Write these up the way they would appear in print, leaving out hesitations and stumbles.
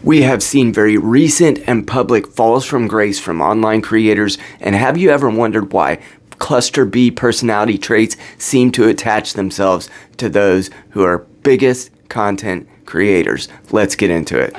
We have seen very recent and public falls from grace from online creators, and have you ever wondered why cluster B personality traits seem to attach themselves to those who are biggest content creators? Let's get into it.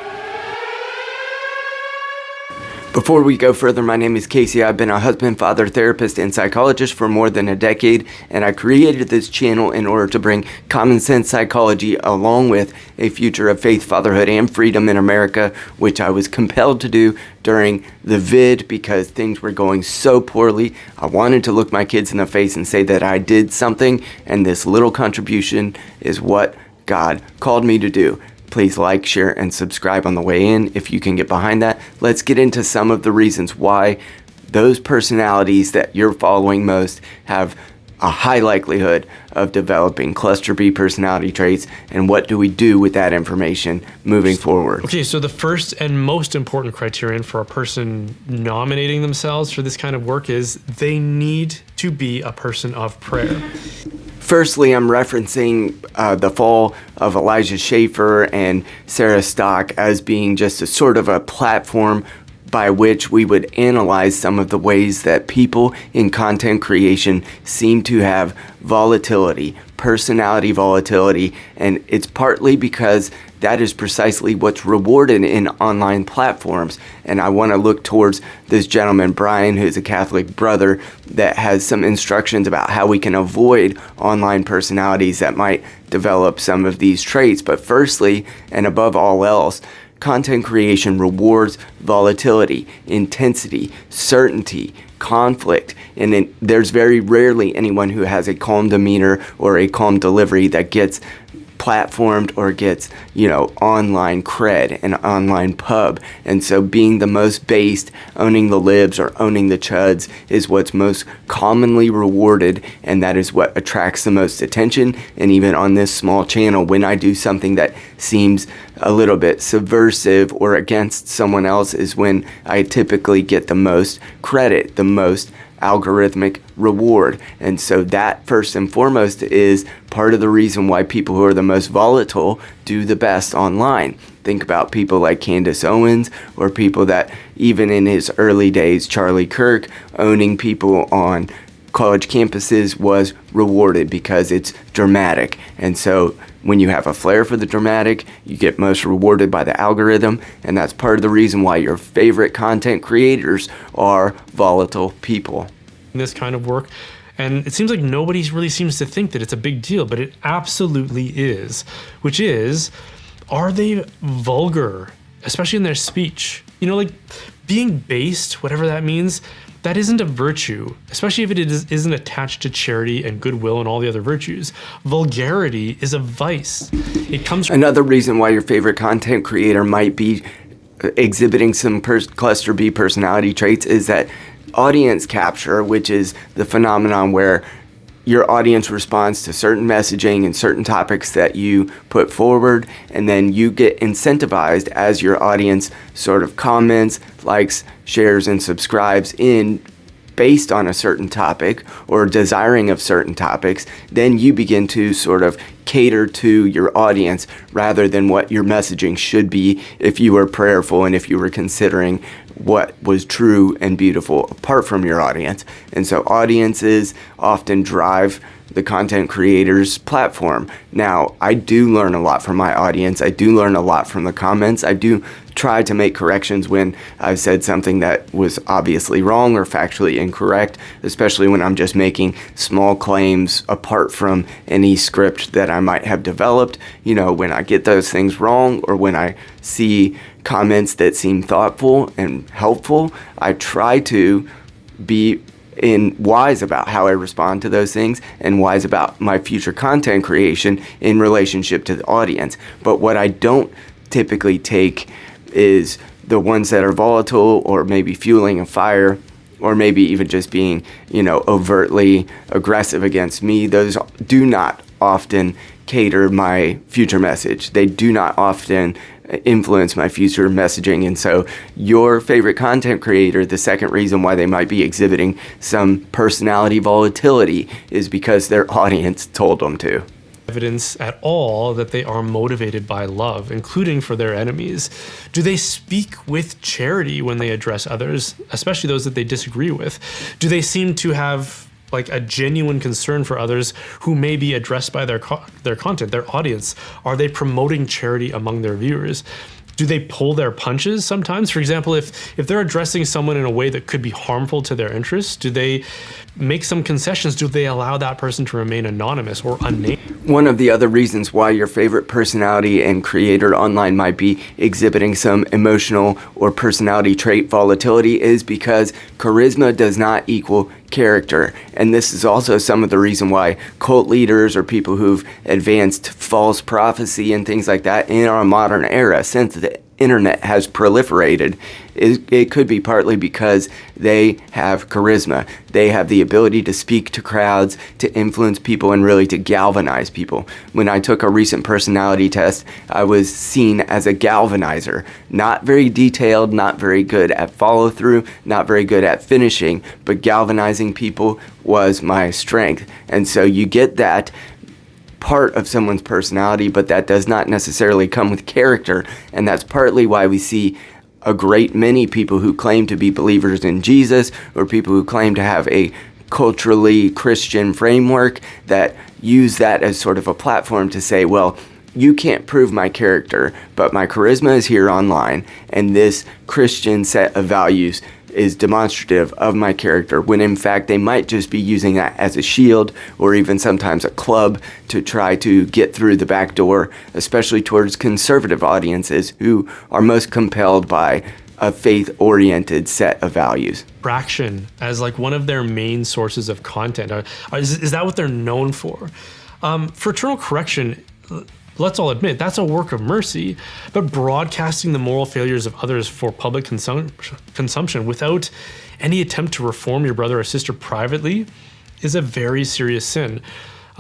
Before we go further, my name is Casey. I've been a husband, father, therapist, and psychologist for more than a decade, and I created this channel in order to bring common sense psychology along with a future of faith, fatherhood, and freedom in America, which I was compelled to do during the vid because things were going so poorly. I wanted to look my kids in the face and say that I did something, and this little contribution is what God called me to do. Please like, share, and subscribe on the way in if you can get behind that. Let's get into some of the reasons why those personalities that you're following most have a high likelihood of developing cluster B personality traits, and what do we do with that information moving forward. Okay, so the first and most important criterion for a person nominating themselves for this kind of work is they need to be a person of prayer. Firstly, I'm referencing the fall of Elijah Schaffer and Sarah Stock as being just a sort of a platform by which we would analyze some of the ways that people in content creation seem to have volatility, personality volatility, and it's partly because that is precisely what's rewarded in online platforms. And I want to look towards this gentleman, Brian, who's a Catholic brother, that has some instructions about how we can avoid online personalities that might develop some of these traits. But firstly, and above all else, content creation rewards volatility, intensity, certainty, conflict, and there's very rarely anyone who has a calm demeanor or a calm delivery that gets platformed or gets, online cred and online pub. And so being the most based, owning the libs or owning the chuds is what's most commonly rewarded, and that is what attracts the most attention. And even on this small channel, when I do something that seems a little bit subversive or against someone else is when I typically get the most credit, the most algorithmic reward. And so that first and foremost is part of the reason why people who are the most volatile do the best online. Think about people like Candace Owens, or people that even in his early days, Charlie Kirk, owning people on college campuses was rewarded because it's dramatic. And so when you have a flair for the dramatic, you get most rewarded by the algorithm, and that's part of the reason why your favorite content creators are volatile people. This kind of work, and it seems like nobody really seems to think that it's a big deal, but it absolutely is, which is, are they vulgar, especially in their speech? Like being based, whatever that means, that isn't a virtue, especially if it isn't attached to charity and goodwill and all the other virtues. Vulgarity is a vice. It comes from another reason why your favorite content creator might be exhibiting some cluster B personality traits is that audience capture, which is the phenomenon where your audience responds to certain messaging and certain topics that you put forward, and then you get incentivized as your audience sort of comments, likes, shares, and subscribes in based on a certain topic or desiring of certain topics. Then you begin to sort of cater to your audience rather than what your messaging should be if you were prayerful and if you were considering what was true and beautiful apart from your audience. And so audiences often drive the content creator's platform. Now, I do learn a lot from my audience. I do learn a lot from the comments. I do try to make corrections when I've said something that was obviously wrong or factually incorrect, especially when I'm just making small claims apart from any script that I might have developed. When I get those things wrong or when I see comments that seem thoughtful and helpful, I try to be wise about how I respond to those things and wise about my future content creation in relationship to the audience. But what I don't typically take is the ones that are volatile or maybe fueling a fire or maybe even just being, overtly aggressive against me. Those do not often cater my future message. They do not often influence my future messaging. And so your favorite content creator, the second reason why they might be exhibiting some personality volatility is because their audience told them to. evidence at all that they are motivated by love, including for their enemies? Do they speak with charity when they address others, especially those that they disagree with? Do they seem to have like a genuine concern for others who may be addressed by their content, their audience? Are they promoting charity among their viewers? Do they pull their punches sometimes? For example, if they're addressing someone in a way that could be harmful to their interests, do they make some concessions? Do they allow that person to remain anonymous or unnamed? One of the other reasons why your favorite personality and creator online might be exhibiting some emotional or personality trait volatility is because charisma does not equal character. And this is also some of the reason why cult leaders or people who've advanced false prophecy and things like that in our modern era, since the internet has proliferated, it could be partly because they have charisma. They have the ability to speak to crowds, to influence people, and really to galvanize people. When I took a recent personality test, I was seen as a galvanizer. Not very detailed, not very good at follow-through, not very good at finishing, but galvanizing people was my strength. And so you get that part of someone's personality, but that does not necessarily come with character. And that's partly why we see a great many people who claim to be believers in Jesus, or people who claim to have a culturally Christian framework, that use that as sort of a platform to say, well, you can't prove my character, but my charisma is here online, and this Christian set of values is demonstrative of my character, when in fact they might just be using that as a shield, or even sometimes a club, to try to get through the back door, especially towards conservative audiences who are most compelled by a faith-oriented set of values. Fraction as like one of their main sources of content. Is that what they're known for? Fraternal correction, let's all admit, that's a work of mercy, but broadcasting the moral failures of others for public consumption without any attempt to reform your brother or sister privately is a very serious sin.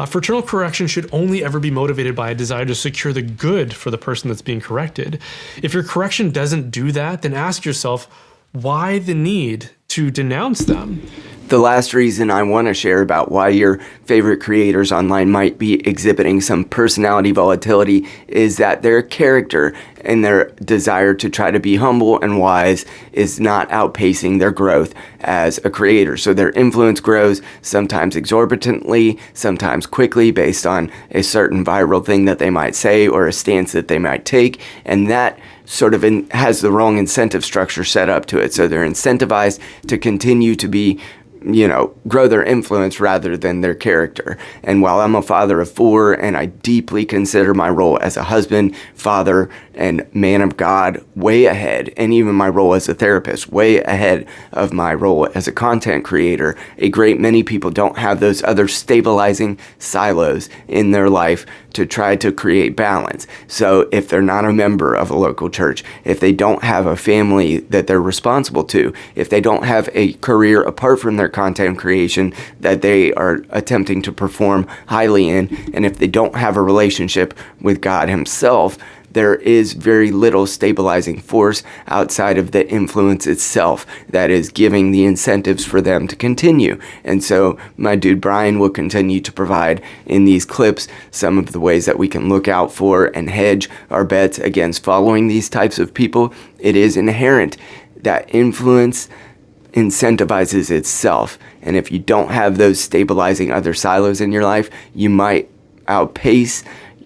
Fraternal correction should only ever be motivated by a desire to secure the good for the person that's being corrected. If your correction doesn't do that, then ask yourself, why the need to denounce them? The last reason I want to share about why your favorite creators online might be exhibiting some personality volatility is that their character and their desire to try to be humble and wise is not outpacing their growth as a creator. So their influence grows sometimes exorbitantly, sometimes quickly, based on a certain viral thing that they might say or a stance that they might take, and that sort of has the wrong incentive structure set up to it. So they're incentivized to continue to be, grow their influence rather than their character. And while I'm a father of 4 and I deeply consider my role as a husband, father, and man of God way ahead, and even my role as a therapist way ahead of my role as a content creator, a great many people don't have those other stabilizing silos in their life to try to create balance. So if they're not a member of a local church, if they don't have a family that they're responsible to, if they don't have a career apart from their content creation that they are attempting to perform highly in, and if they don't have a relationship with God Himself, there is very little stabilizing force outside of the influence itself that is giving the incentives for them to continue. And so my dude Brian will continue to provide in these clips some of the ways that we can look out for and hedge our bets against following these types of people. It is inherent that influence incentivizes itself. And if you don't have those stabilizing other silos in your life, you might outpace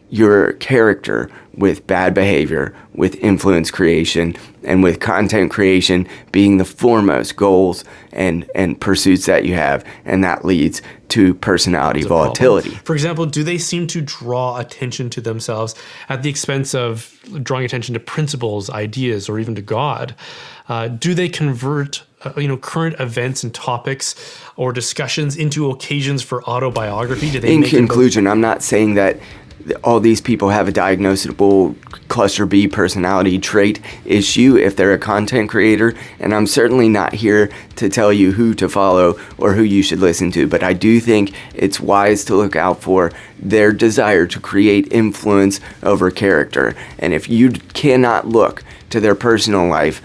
your character with bad behavior, with influence creation, and with content creation being the foremost goals and pursuits that you have. And that leads to personality volatility. For example, do they seem to draw attention to themselves at the expense of drawing attention to principles, ideas, or even to God? Do they convert current events and topics or discussions into occasions for autobiography? Do they In conclusion, I'm not saying that all these people have a diagnosable cluster B personality trait issue if they're a content creator, and I'm certainly not here to tell you who to follow or who you should listen to, but I do think it's wise to look out for their desire to create influence over character. And if you cannot look to their personal life,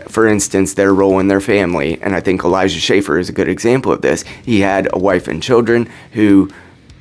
for instance, their role in their family, and I think Elijah Schaffer is a good example of this. He had a wife and children who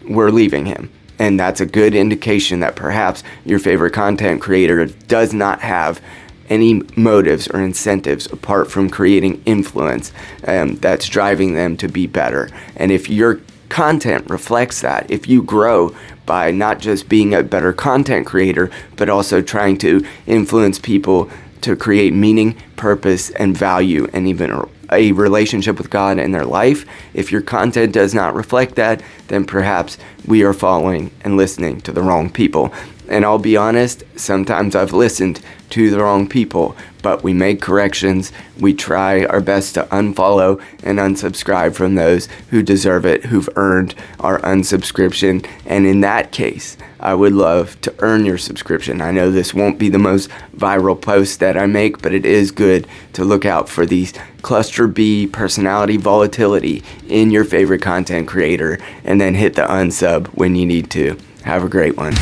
were leaving him. And that's a good indication that perhaps your favorite content creator does not have any motives or incentives apart from creating influence that's driving them to be better. And if your content reflects that, if you grow by not just being a better content creator, but also trying to influence people to create meaning, purpose, and value, and even a relationship with God in their life, if your content does not reflect that, then perhaps we are following and listening to the wrong people. And I'll be honest, sometimes I've listened to the wrong people, but we make corrections. We try our best to unfollow and unsubscribe from those who deserve it, who've earned our unsubscription. And in that case, I would love to earn your subscription. I know this won't be the most viral post that I make, but it is good to look out for these cluster B personality volatility in your favorite content creator, and then hit the unsub when you need to. Have a great one.